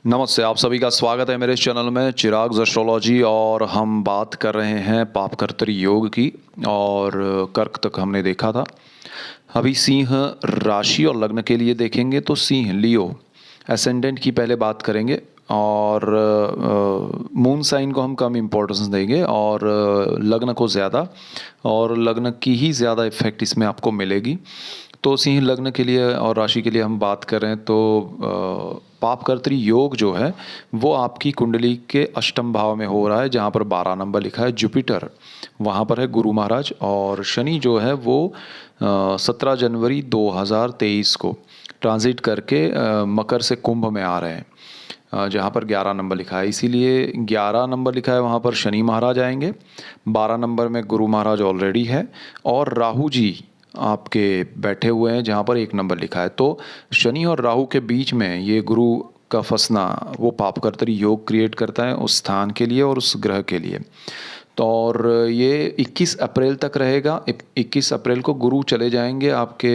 नमस्ते, आप सभी का स्वागत है मेरे इस चैनल में चिराग एस्ट्रोलॉजी। और हम बात कर रहे हैं पापकर्तरी योग की। और कर्क तक हमने देखा था। अभी सिंह राशि और लग्न के लिए देखेंगे तो सिंह लियो एसेंडेंट की पहले बात करेंगे। और मून साइन को हम कम इम्पोर्टेंस देंगे और लग्न को ज़्यादा, और लग्न की ही ज़्यादा इफेक्ट इसमें आपको मिलेगी। तो सिंह लग्न के लिए और राशि के लिए हम बात करें तो पापकर्तरी योग जो है वो आपकी कुंडली के अष्टम भाव में हो रहा है, जहाँ पर 12 नंबर लिखा है जुपिटर, वहाँ पर है गुरु महाराज। और शनि जो है वो 17 जनवरी 2023 को ट्रांजिट करके मकर से कुंभ में आ रहे हैं, जहाँ पर 11 नंबर लिखा है। इसीलिए 11 नंबर लिखा है वहाँ पर शनि महाराज आएंगे, 12 नंबर में गुरु महाराज ऑलरेडी है, और राहु जी आपके बैठे हुए हैं जहाँ पर 1 नंबर लिखा है। तो शनि और राहु के बीच में ये गुरु का फंसना वो पापकर्तरी योग क्रिएट करता है उस स्थान के लिए और उस ग्रह के लिए। तो और ये 21 अप्रैल तक रहेगा। 21 अप्रैल को गुरु चले जाएंगे आपके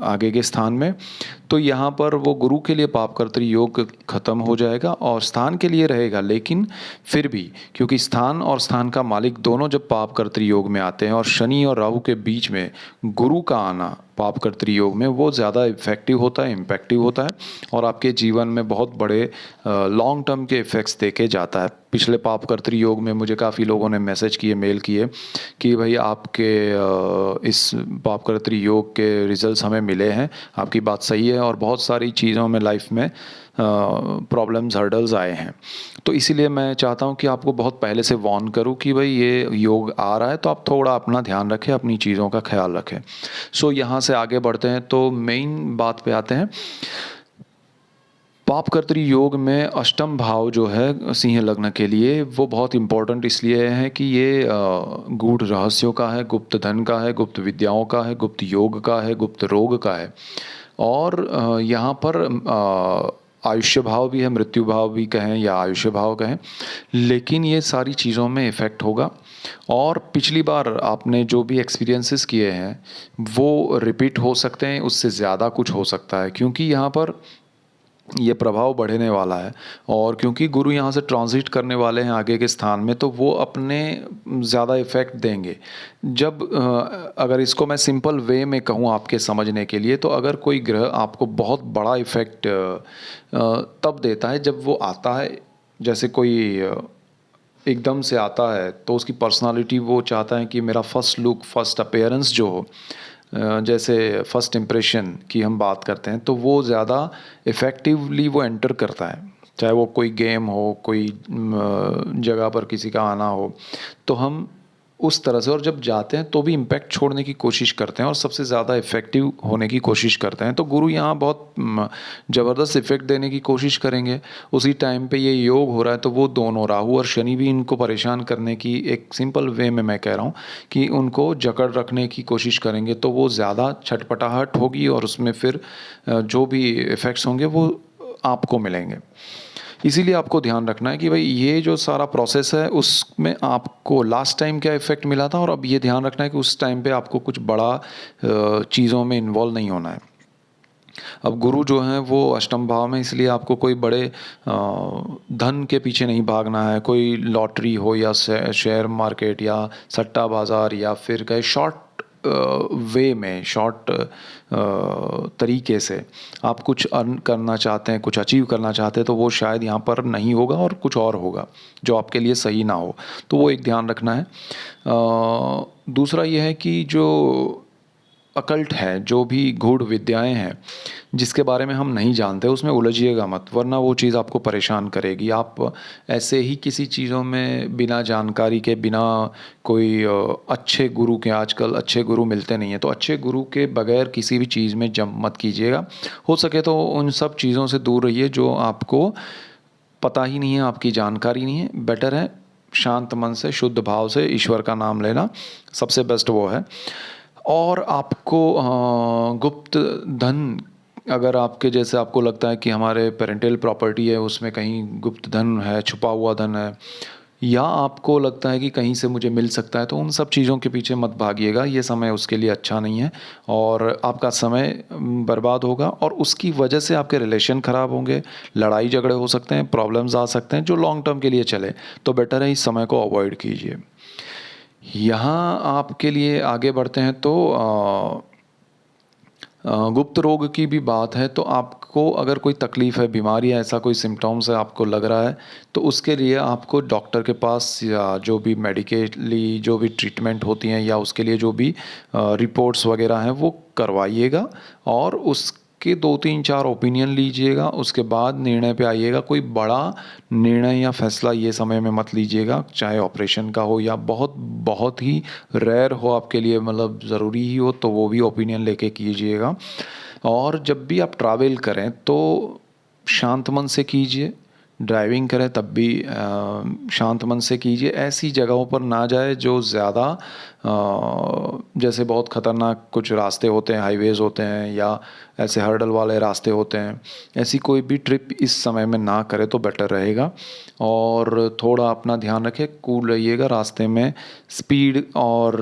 आगे के स्थान में। तो यहाँ पर वो गुरु के लिए पापकर्तरी योग खत्म हो जाएगा और स्थान के लिए रहेगा। लेकिन फिर भी क्योंकि स्थान और स्थान का मालिक दोनों जब पापकर्तरी योग में आते हैं और शनि और राहु के बीच में गुरु का आना पापकर्तरी योग में वो ज़्यादा इफेक्टिव होता है, इम्पैक्टिव होता है, और आपके जीवन में बहुत बड़े लॉन्ग टर्म के इफ़ेक्ट्स देके जाता है। पिछले पापकर्तरी योग में मुझे काफ़ी लोगों ने मैसेज किए, मेल किए कि भाई आपके इस पापकर्तरी योग के रिजल्ट्स हमें मिले हैं, आपकी बात सही है, और बहुत सारी चीज़ों में लाइफ में प्रॉब्लम्स हर्डल्स आए हैं। तो इसीलिए मैं चाहता हूँ कि आपको बहुत पहले से वार्न करूँ कि भाई ये योग आ रहा है, तो आप थोड़ा अपना ध्यान रखें, अपनी चीज़ों का ख्याल रखें। सो यहाँ से आगे बढ़ते हैं तो मेन बात पे आते हैं। पापकर्तरी योग में अष्टम भाव जो है सिंह लग्न के लिए वो बहुत इम्पोर्टेंट इसलिए है कि ये गूढ़ रहस्यों का है, गुप्त धन का है, गुप्त विद्याओं का है, गुप्त योग का है, गुप्त रोग का है। और यहाँ पर आयुष्य भाव भी है, मृत्यु भाव भी कहें या आयुष्य भाव कहें, लेकिन ये सारी चीज़ों में इफ़ेक्ट होगा। और पिछली बार आपने जो भी एक्सपीरियंसेस किए हैं वो रिपीट हो सकते हैं, उससे ज़्यादा कुछ हो सकता है, क्योंकि यहाँ पर ये प्रभाव बढ़ने वाला है। और क्योंकि गुरु यहाँ से ट्रांजिट करने वाले हैं आगे के स्थान में, तो वो अपने ज़्यादा इफ़ेक्ट देंगे। जब अगर इसको मैं सिंपल वे में कहूँ आपके समझने के लिए, तो अगर कोई ग्रह आपको बहुत बड़ा इफ़ेक्ट तब देता है जब वो आता है, जैसे कोई एकदम से आता है तो उसकी पर्सनालिटी वो चाहता है कि मेरा फर्स्ट लुक, फर्स्ट अपीयरेंस जो हो, जैसे फर्स्ट इम्प्रेशन की हम बात करते हैं, तो वो ज़्यादा इफ़ेक्टिवली वो एंटर करता है। चाहे वो कोई गेम हो, कोई जगह पर किसी का आना हो, तो हम उस तरह से, और जब जाते हैं तो भी इम्पैक्ट छोड़ने की कोशिश करते हैं और सबसे ज़्यादा इफ़ेक्टिव होने की कोशिश करते हैं। तो गुरु यहाँ बहुत ज़बरदस्त इफ़ेक्ट देने की कोशिश करेंगे। उसी टाइम पे ये योग हो रहा है तो वो दोनों राहु और शनि भी इनको परेशान करने की, एक सिंपल वे में मैं कह रहा हूँ कि उनको जकड़ रखने की कोशिश करेंगे, तो वो ज़्यादा छटपटाहट होगी और उसमें फिर जो भी इफ़ेक्ट्स होंगे वो आपको मिलेंगे। इसीलिए आपको ध्यान रखना है कि भाई ये जो सारा प्रोसेस है उसमें आपको लास्ट टाइम क्या इफ़ेक्ट मिला था, और अब ये ध्यान रखना है कि उस टाइम पे आपको कुछ बड़ा चीज़ों में इन्वॉल्व नहीं होना है। अब गुरु जो हैं वो अष्टम भाव में, इसलिए आपको कोई बड़े धन के पीछे नहीं भागना है। कोई लॉटरी हो या शेयर मार्केट या सट्टा बाज़ार, या फिर कहे शॉर्ट वे में, शॉर्ट तरीके से आप कुछ अर्न करना चाहते हैं, कुछ अचीव करना चाहते हैं, तो वो शायद यहाँ पर नहीं होगा और कुछ और होगा जो आपके लिए सही ना हो। तो वो एक ध्यान रखना है। दूसरा ये है कि जो अकल्ट है, जो भी गूढ़ विद्याएं हैं जिसके बारे में हम नहीं जानते, उसमें उलझिएगा मत, वरना वो चीज़ आपको परेशान करेगी। आप ऐसे ही किसी चीज़ों में बिना जानकारी के, बिना कोई अच्छे गुरु के, आजकल अच्छे गुरु मिलते नहीं हैं, तो अच्छे गुरु के बगैर किसी भी चीज़ में जंप मत कीजिएगा। हो सके तो उन सब चीज़ों से दूर रहिए जो आपको पता ही नहीं है, आपकी जानकारी नहीं है। बेटर है शांत मन से, शुद्ध भाव से ईश्वर का नाम लेना, सबसे बेस्ट वो है। और आपको गुप्त धन, अगर आपके जैसे आपको लगता है कि हमारे पेरेंटल प्रॉपर्टी है उसमें कहीं गुप्त धन है, छुपा हुआ धन है, या आपको लगता है कि कहीं से मुझे मिल सकता है, तो उन सब चीज़ों के पीछे मत भागिएगा। ये समय उसके लिए अच्छा नहीं है और आपका समय बर्बाद होगा और उसकी वजह से आपके रिलेशन ख़राब होंगे, लड़ाई झगड़े हो सकते हैं, प्रॉब्लम्स आ सकते हैं जो लॉन्ग टर्म के लिए चले। तो बेटर है इस समय को अवॉइड कीजिए। यहाँ आपके लिए आगे बढ़ते हैं तो गुप्त रोग की भी बात है, तो आपको अगर कोई तकलीफ़ है, बीमारी है, ऐसा कोई सिम्पटम्स है आपको लग रहा है, तो उसके लिए आपको डॉक्टर के पास या जो भी मेडिकली जो भी ट्रीटमेंट होती हैं या उसके लिए जो भी रिपोर्ट्स वगैरह हैं वो करवाइएगा और उसके 2-3-4 ओपिनियन लीजिएगा। उसके बाद निर्णय पे आइएगा। कोई बड़ा निर्णय या फैसला ये समय में मत लीजिएगा, चाहे ऑपरेशन का हो या बहुत बहुत ही रेयर हो आपके लिए, मतलब ज़रूरी ही हो, तो वो भी ओपिनियन लेके कीजिएगा। और जब भी आप ट्रैवल करें तो शांत मन से कीजिए। ड्राइविंग करें तब भी शांत मन से कीजिए। ऐसी जगहों पर ना जाए जो ज़्यादा जैसे बहुत ख़तरनाक कुछ रास्ते होते हैं, हाईवेज़ होते हैं या ऐसे हर्डल वाले रास्ते होते हैं। ऐसी कोई भी ट्रिप इस समय में ना करें तो बेटर रहेगा। और थोड़ा अपना ध्यान रखें, कूल रहिएगा रास्ते में। स्पीड और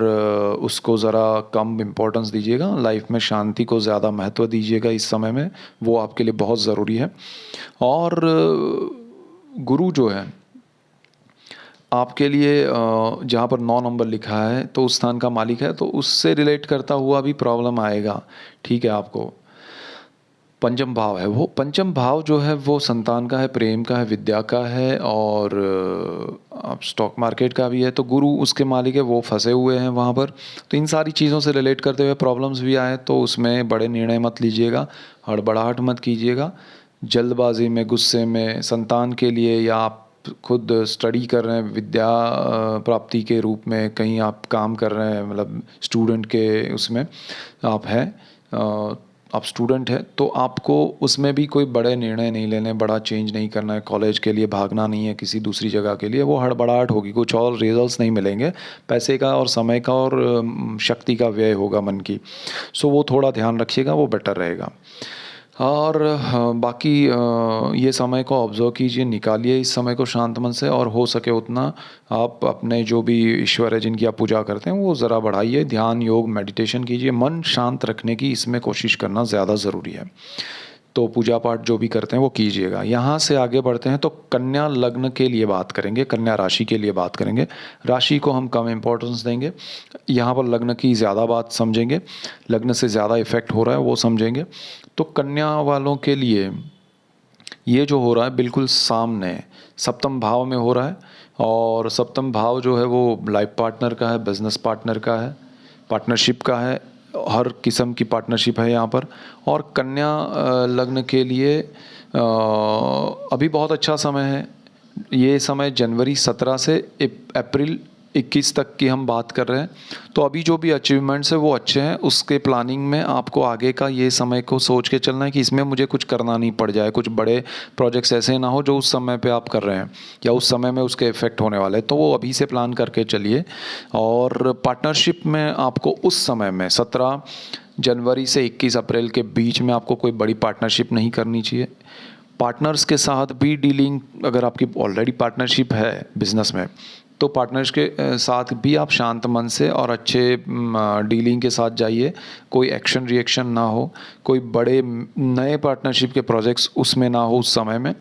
उसको ज़रा कम इम्पोर्टेंस दीजिएगा। लाइफ में शांति को ज़्यादा महत्व दीजिएगा इस समय में, वो आपके लिए बहुत ज़रूरी है। और गुरु जो है आपके लिए जहाँ पर 9 नंबर लिखा है तो उस स्थान का मालिक है, तो उससे रिलेट करता हुआ भी प्रॉब्लम आएगा। ठीक है, आपको पंचम भाव है, वो पंचम भाव जो है वो संतान का है, प्रेम का है, विद्या का है और आप स्टॉक मार्केट का भी है। तो गुरु उसके मालिक है, वो फंसे हुए हैं वहाँ पर। तो इन सारी चीज़ों से रिलेट करते हुए प्रॉब्लम्स भी आए तो उसमें बड़े निर्णय मत लीजिएगा, हड़बड़ाहट मत कीजिएगा। जल्दबाजी में, गुस्से में संतान के लिए या आप खुद स्टडी कर रहे हैं विद्या प्राप्ति के रूप में, कहीं आप काम कर रहे हैं, मतलब स्टूडेंट के उसमें आप हैं, आप स्टूडेंट हैं, तो आपको उसमें भी कोई बड़े निर्णय नहीं लेने, बड़ा चेंज नहीं करना है, कॉलेज के लिए भागना नहीं है किसी दूसरी जगह के लिए। वो हड़बड़ाहट होगी, कुछ और रिजल्ट्स नहीं मिलेंगे, पैसे का और समय का और शक्ति का व्यय होगा मन की। सो वो थोड़ा ध्यान रखिएगा, वो बेटर रहेगा। और बाकी ये समय को ऑब्ज़र्व कीजिए, निकालिए इस समय को शांत मन से और हो सके उतना आप अपने जो भी ईश्वर है जिनकी आप पूजा करते हैं वो ज़रा बढ़ाइए। ध्यान, योग, मेडिटेशन कीजिए। मन शांत रखने की इसमें कोशिश करना ज़्यादा ज़रूरी है। तो पूजा पाठ जो भी करते हैं वो कीजिएगा। यहाँ से आगे बढ़ते हैं तो कन्या लग्न के लिए बात करेंगे, कन्या राशि के लिए बात करेंगे। राशि को हम कम इम्पोर्टेंस देंगे, यहाँ पर लग्न की ज़्यादा बात समझेंगे, लग्न से ज़्यादा इफ़ेक्ट हो रहा है वो समझेंगे। तो कन्या वालों के लिए ये जो हो रहा है बिल्कुल सामने सप्तम भाव में हो रहा है और सप्तम भाव जो है वो लाइफ पार्टनर का है, बिजनेस पार्टनर का है, पार्टनरशिप का है, हर किस्म की पार्टनरशिप है यहाँ पर। और कन्या लग्न के लिए अभी बहुत अच्छा समय है। ये समय जनवरी 17 से अप्रैल 21 तक की हम बात कर रहे हैं। तो अभी जो भी अचीवमेंट्स है वो अच्छे हैं। उसके प्लानिंग में आपको आगे का ये समय को सोच के चलना है कि इसमें मुझे कुछ करना नहीं पड़ जाए, कुछ बड़े प्रोजेक्ट्स ऐसे ना हो जो उस समय पे आप कर रहे हैं या उस समय में उसके इफ़ेक्ट होने वाले हैं, तो वो अभी से प्लान करके चलिए। और पार्टनरशिप में आपको उस समय में 17 जनवरी से 21 अप्रैल के बीच में आपको कोई बड़ी पार्टनरशिप नहीं करनी चाहिए। पार्टनर्स के साथ भी डीलिंग, अगर आपकी ऑलरेडी पार्टनरशिप है बिजनेस में, तो पार्टनर्स के साथ भी आप शांत मन से और अच्छे डीलिंग के साथ जाइए। कोई एक्शन रिएक्शन ना हो, कोई बड़े नए पार्टनरशिप के प्रोजेक्ट्स उसमें ना हो उस समय में।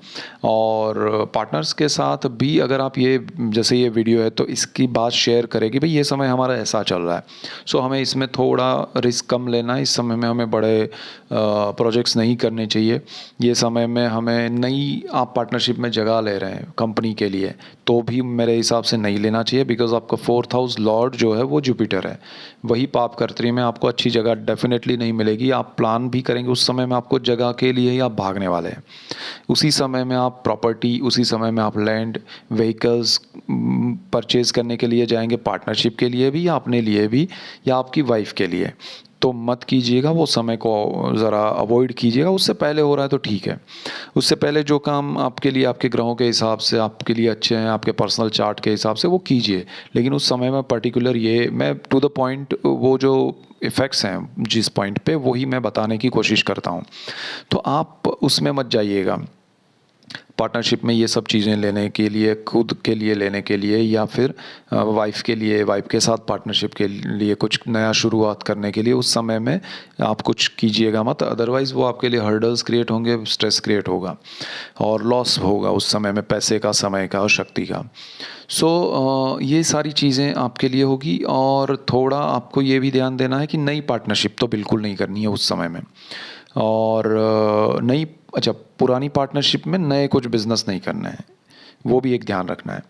और पार्टनर्स के साथ भी अगर आप ये, जैसे ये वीडियो है तो इसकी बात शेयर करें कि भाई ये समय हमारा ऐसा चल रहा है, सो हमें इसमें थोड़ा रिस्क कम लेना है, इस समय में हमें बड़े प्रोजेक्ट्स नहीं करने चाहिए। ये समय में हमें नई, आप पार्टनरशिप में जगह ले रहे हैं कंपनी के लिए, तो भी मेरे हिसाब से नहीं लेना चाहिए, बिकॉज आपका 4th हाउस लॉर्ड जो है वो जुपिटर है। वही पाप कर्त्री में आपको अच्छी जगह डेफिनेटली नहीं मिलेगी। आप प्लान भी करेंगे उस समय में आपको जगह के लिए ही आप भागने वाले हैं। उसी समय में आप प्रॉपर्टी, उसी समय में आप लैंड, व्हीकल्स परचेज़ करने के लिए जाएंगे, पार्टनरशिप के लिए भी या अपने लिए भी या आपकी वाइफ के लिए। तो मत कीजिएगा, वो समय को ज़रा अवॉइड कीजिएगा। उससे पहले हो रहा है तो ठीक है। उससे पहले जो काम आपके लिए, आपके ग्रहों के हिसाब से आपके लिए अच्छे हैं, आपके पर्सनल चार्ट के हिसाब से वो कीजिए। लेकिन उस समय में पर्टिकुलर, ये मैं टू द पॉइंट, वो जो इफ़ेक्ट्स हैं जिस पॉइंट पे, वही मैं बताने की कोशिश करता हूँ, तो आप उसमें मत जाइएगा। पार्टनरशिप में ये सब चीज़ें लेने के लिए, खुद के लिए लेने के लिए, या फिर वाइफ के लिए, वाइफ के साथ पार्टनरशिप के लिए कुछ नया शुरुआत करने के लिए उस समय में आप कुछ कीजिएगा मत। अदरवाइज़ वो आपके लिए हर्डल्स क्रिएट होंगे, स्ट्रेस क्रिएट होगा और लॉस होगा उस समय में पैसे का, समय का और शक्ति का। सो ये सारी चीज़ें आपके लिए होगी। और थोड़ा आपको ये भी ध्यान देना है कि नई पार्टनरशिप तो बिल्कुल नहीं करनी है उस समय में। और नई अच्छा पुरानी पार्टनरशिप में नए कुछ बिज़नेस नहीं करने हैं, वो भी एक ध्यान रखना है।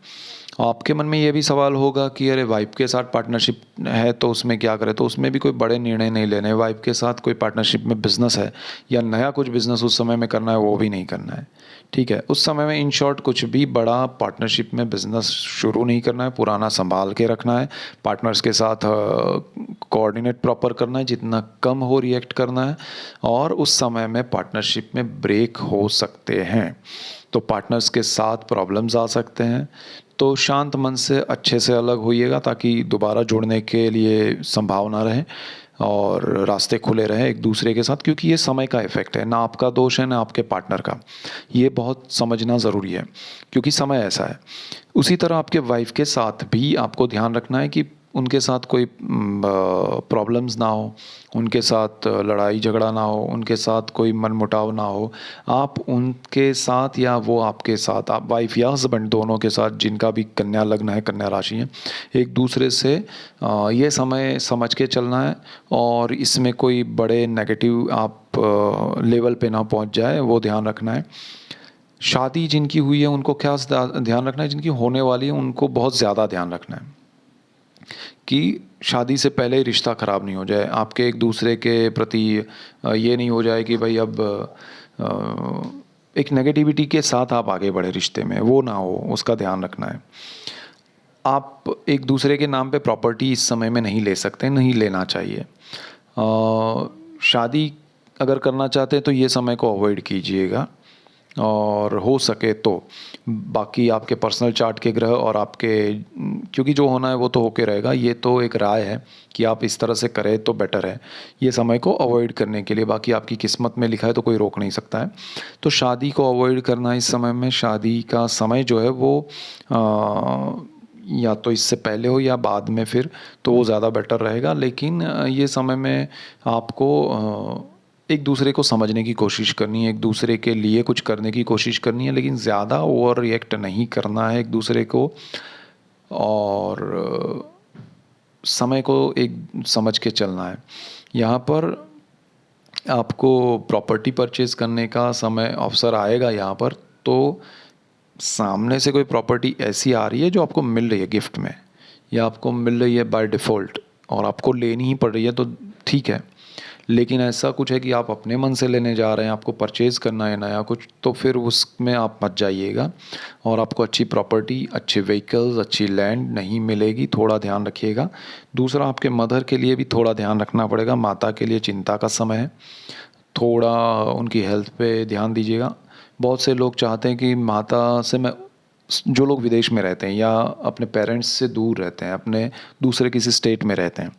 आपके मन में ये भी सवाल होगा कि अरे वाइफ के साथ पार्टनरशिप है तो उसमें क्या करें, तो उसमें भी कोई बड़े निर्णय नहीं लेने। वाइफ के साथ कोई पार्टनरशिप में बिज़नेस है या नया कुछ बिज़नेस उस समय में करना है, वो भी नहीं करना है, ठीक है। उस समय में इन शॉर्ट कुछ भी बड़ा पार्टनरशिप में बिज़नेस शुरू नहीं करना है, पुराना संभाल के रखना है। पार्टनर्स के साथ कोऑर्डिनेट प्रॉपर करना है, जितना कम हो रिएक्ट करना है। और उस समय में पार्टनरशिप में ब्रेक हो सकते हैं, तो पार्टनर्स के साथ प्रॉब्लम्स आ सकते हैं। तो शांत मन से अच्छे से अलग होइएगा ताकि दोबारा जुड़ने के लिए संभावना रहे और रास्ते खुले रहें एक दूसरे के साथ, क्योंकि ये समय का इफ़ेक्ट है, ना आपका दोष है ना आपके पार्टनर का। ये बहुत समझना ज़रूरी है क्योंकि समय ऐसा है। उसी तरह आपके वाइफ के साथ भी आपको ध्यान रखना है कि उनके साथ कोई प्रॉब्लम्स ना हो, उनके साथ लड़ाई झगड़ा ना हो, उनके साथ कोई मनमुटाव ना हो। आप उनके साथ या वो आपके साथ, आप वाइफ या हस्बैंड दोनों के साथ, जिनका भी कन्या लग्न है, कन्या राशि है, एक दूसरे से ये समय समझ के चलना है। और इसमें कोई बड़े नेगेटिव आप लेवल पे ना पहुंच जाए, वो ध्यान रखना है। शादी जिनकी हुई है उनको क्या ध्यान रखना है, जिनकी होने वाली है उनको बहुत ज़्यादा ध्यान रखना है कि शादी से पहले ही रिश्ता ख़राब नहीं हो जाए, आपके एक दूसरे के प्रति ये नहीं हो जाए कि भाई अब एक नेगेटिविटी के साथ आप आगे बढ़े रिश्ते में, वो ना हो, उसका ध्यान रखना है। आप एक दूसरे के नाम पे प्रॉपर्टी इस समय में नहीं ले सकते, नहीं लेना चाहिए। शादी अगर करना चाहते हैं तो ये समय को अवॉइड कीजिएगा, और हो सके तो बाकी आपके पर्सनल चार्ट के ग्रह और आपके, क्योंकि जो होना है वो तो होके रहेगा, ये तो एक राय है कि आप इस तरह से करें तो बेटर है ये समय को अवॉइड करने के लिए। बाकी आपकी किस्मत में लिखा है तो कोई रोक नहीं सकता है। तो शादी को अवॉइड करना इस समय में, शादी का समय जो है वो या तो इससे पहले हो या बाद में फिर, तो वो ज़्यादा बेटर रहेगा। लेकिन ये समय में आपको एक दूसरे को समझने की कोशिश करनी है, एक दूसरे के लिए कुछ करने की कोशिश करनी है, लेकिन ज़्यादा ओवर रिएक्ट नहीं करना है एक दूसरे को। और समय को एक समझ के चलना है। यहाँ पर आपको प्रॉपर्टी परचेज़ करने का समय अवसर आएगा यहाँ पर, तो सामने से कोई प्रॉपर्टी ऐसी आ रही है जो आपको मिल रही है गिफ्ट में, या आपको मिल रही है बाय डिफ़ॉल्ट और आपको लेनी ही पड़ रही है, तो ठीक है। लेकिन ऐसा कुछ है कि आप अपने मन से लेने जा रहे हैं, आपको परचेज़ करना है नया कुछ, तो फिर उसमें आप मत जाइएगा और आपको अच्छी प्रॉपर्टी, अच्छे व्हीकल्स, अच्छी लैंड नहीं मिलेगी, थोड़ा ध्यान रखिएगा। दूसरा, आपके मदर के लिए भी थोड़ा ध्यान रखना पड़ेगा, माता के लिए चिंता का समय है, थोड़ा उनकी हेल्थ पे ध्यान दीजिएगा। बहुत से लोग चाहते हैं कि माता से मैं, जो लोग विदेश में रहते हैं या अपने पेरेंट्स से दूर रहते हैं, अपने दूसरे किसी स्टेट में रहते हैं,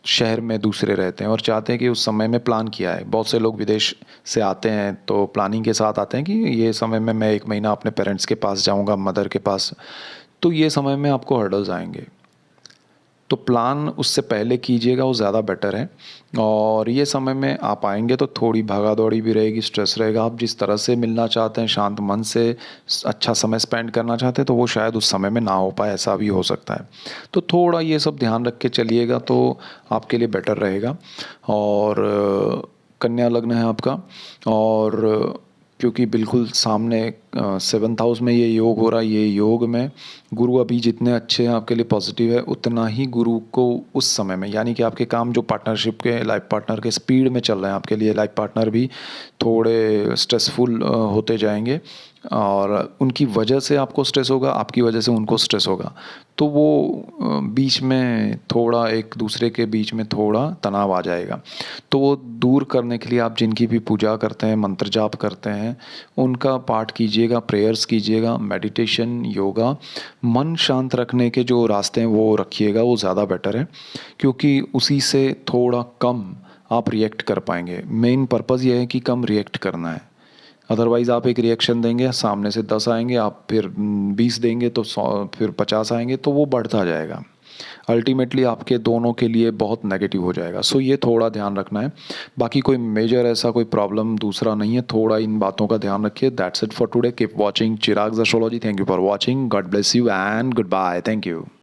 शहर में दूसरे रहते हैं और चाहते हैं कि उस समय में प्लान किया है। बहुत से लोग विदेश से आते हैं तो प्लानिंग के साथ आते हैं कि ये समय में मैं 1 महीना अपने पेरेंट्स के पास जाऊंगा, मदर के पास। तो ये समय में आपको हर्डल्स आएंगे, तो प्लान उससे पहले कीजिएगा, वो ज़्यादा बेटर है। और ये समय में आप आएंगे तो थोड़ी भागा दौड़ी भी रहेगी, स्ट्रेस रहेगा। आप जिस तरह से मिलना चाहते हैं, शांत मन से अच्छा समय स्पेंड करना चाहते हैं, तो वो शायद उस समय में ना हो पाए, ऐसा भी हो सकता है। तो थोड़ा ये सब ध्यान रख के चलिएगा तो आपके लिए बेटर रहेगा। और कन्या लग्न है आपका, और क्योंकि बिल्कुल सामने 7th हाउस में ये योग हो रहा है, ये योग में गुरु अभी जितने अच्छे हैं आपके लिए पॉजिटिव है, उतना ही गुरु को उस समय में, यानी कि आपके काम जो पार्टनरशिप के, लाइफ पार्टनर के स्पीड में चल रहे हैं आपके लिए, लाइफ पार्टनर भी थोड़े स्ट्रेसफुल होते जाएंगे और उनकी वजह से आपको स्ट्रेस होगा, आपकी वजह से उनको स्ट्रेस होगा। तो वो बीच में थोड़ा, एक दूसरे के बीच में थोड़ा तनाव आ जाएगा। तो वो दूर करने के लिए आप जिनकी भी पूजा करते हैं, मंत्र जाप करते हैं, उनका पाठ कीजिएगा, प्रेयर्स कीजिएगा, मेडिटेशन, योगा, मन शांत रखने के जो रास्ते हैं वो रखिएगा, वो ज़्यादा बेटर है, क्योंकि उसी से थोड़ा कम आप रिएक्ट कर पाएंगे। मेन पर्पज़ ये है कि कम रिएक्ट करना है। अदरवाइज़ आप एक रिएक्शन देंगे, सामने से 10 आएंगे, आप फिर 20 देंगे तो 100, फिर 50 आएंगे, तो वो बढ़ता जाएगा। अल्टीमेटली आपके दोनों के लिए बहुत नेगेटिव हो जाएगा। सो ये थोड़ा ध्यान रखना है। बाकी कोई मेजर ऐसा कोई प्रॉब्लम दूसरा नहीं है, थोड़ा इन बातों का ध्यान रखिए। That's it for today. Keep watching Chirag's astrology. Thank you for watching. God bless you and good bye. Thank you.